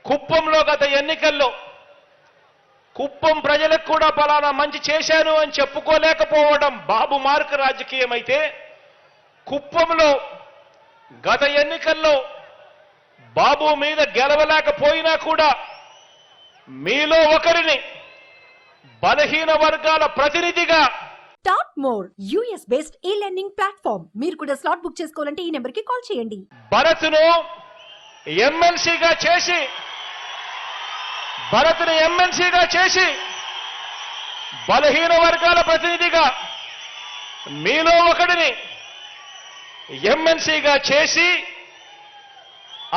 కుప్పంలో గత ఎన్నికల్లో కుప్పం ప్రజలకు కూడా పలానా మంచి చేశాను అని చెప్పుకోలేకపోవడం బాబు మార్క్ రాజకీయం అయితే, కుప్పంలో గత ఎన్నికల్లో బాబు మీద గెలవలేకపోయినా కూడా మీలో ఒకరిని బలహీన వర్గాల ప్రతినిధిగా టాప్ మోర్ యూఎస్ బేస్డ్ ఈ లెర్నింగ్ ప్లాట్ఫామ్. మీరు కూడా స్లాట్ బుక్ చేసుకోవాలంటే ఈ నెంబర్ కి కాల్ చేయండి. భరత్ను ఎమ్మెల్సీగా చేసి బలహీన వర్గాల ప్రతినిధిగా మీలో ఒకడిని ఎమ్మెల్సీగా చేసి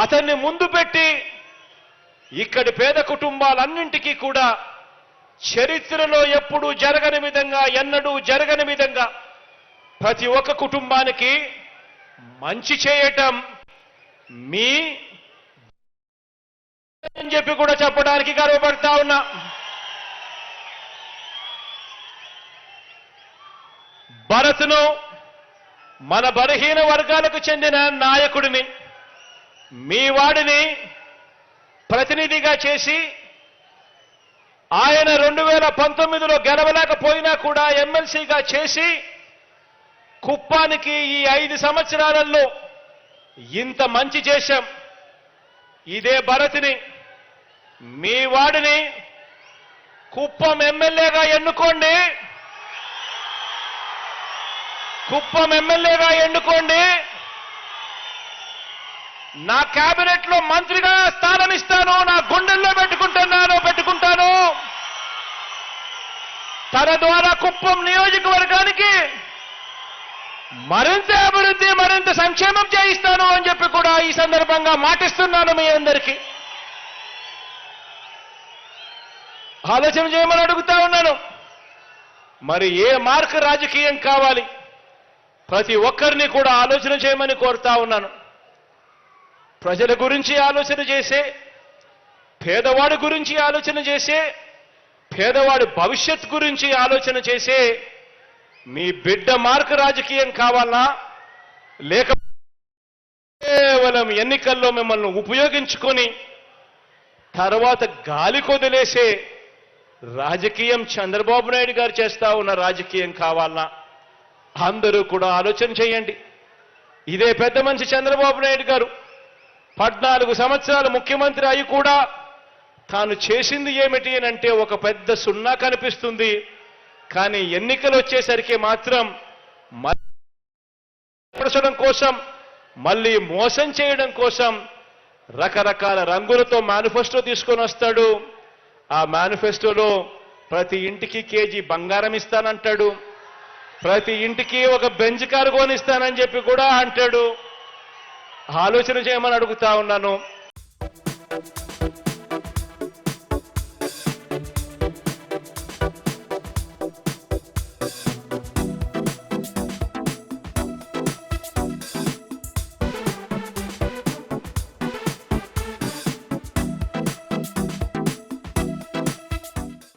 అతన్ని ముందు పెట్టి ఇక్కడి పేద కుటుంబాలన్నింటికీ కూడా చరిత్రలో ఎప్పుడూ జరగని విధంగా, ఎన్నడూ జరగని విధంగా ప్రతి ఒక్క కుటుంబానికి మంచి చేయటం మీ అని చెప్పి కూడా చెప్పడానికి గర్వపడతా ఉన్నా. భరత్ను మన బలహీన వర్గాలకు చెందిన నాయకుడిని, మీ వాడిని ప్రతినిధిగా చేసి ఆయన 2019లో గెలవలేకపోయినా కూడా ఎమ్మెల్సీగా చేసి కుప్పానికి ఈ 5 సంవత్సరాలలో ఇంత మంచి చేశాం. ఇదే భరత్ని, మీ వాడిని కుప్పం ఎమ్మెల్యేగా ఎన్నుకోండి. నా కేబినెట్ లో మంత్రిగా స్థానం ఇస్తాను, నా గుండెల్లో పెట్టుకుంటాను. తన ద్వారా కుప్పం నియోజకవర్గానికి మరింత అభివృద్ధి, మరింత సంక్షేమం చేయిస్తాను అని చెప్పి కూడా ఈ సందర్భంగా మాటిస్తున్నాను మీ అందరికీ. ఆలోచన చేయమని అడుగుతా ఉన్నాను. మరి ఏ మార్క్ రాజకీయం కావాలి? ప్రతి ఒక్కరిని కూడా ఆలోచన చేయమని కోరుతా ఉన్నాను. ప్రజల గురించి ఆలోచన చేసే, పేదవాడి గురించి ఆలోచన చేసే, పేదవాడి భవిష్యత్ గురించి ఆలోచన చేసే మీ బిడ్డ మార్క్ రాజకీయం కావాలా, లేక కేవలం ఎన్నికల్లో మిమ్మల్ని ఉపయోగించుకొని తర్వాత గాలి కొదిలేసే రాజకీయం చంద్రబాబు నాయుడు గారు చేస్తా ఉన్న రాజకీయం కావాలా? అందరూ కూడా ఆలోచన చేయండి. ఇదే పెద్ద మనిషి చంద్రబాబు నాయుడు గారు 14 సంవత్సరాలు ముఖ్యమంత్రి అయి కూడా తాను చేసింది ఏమిటి అని అంటే ఒక పెద్ద సున్నా కనిపిస్తుంది. కానీ ఎన్నికలు వచ్చేసరికి మాత్రం మరచడం కోసం, మళ్ళీ మోసం చేయడం కోసం రకరకాల రంగులతో మేనిఫెస్టో తీసుకొని వస్తాడు. ఆ మేనిఫెస్టోలో ప్రతి ఇంటికి కేజీ బంగారం ఇస్తానంటాడు, ప్రతి ఇంటికి ఒక బెంచ్ కారు కొనిస్తానని చెప్పి కూడా అంటాడు. ఆలోచన చేయమని అడుగుతా ఉన్నాను.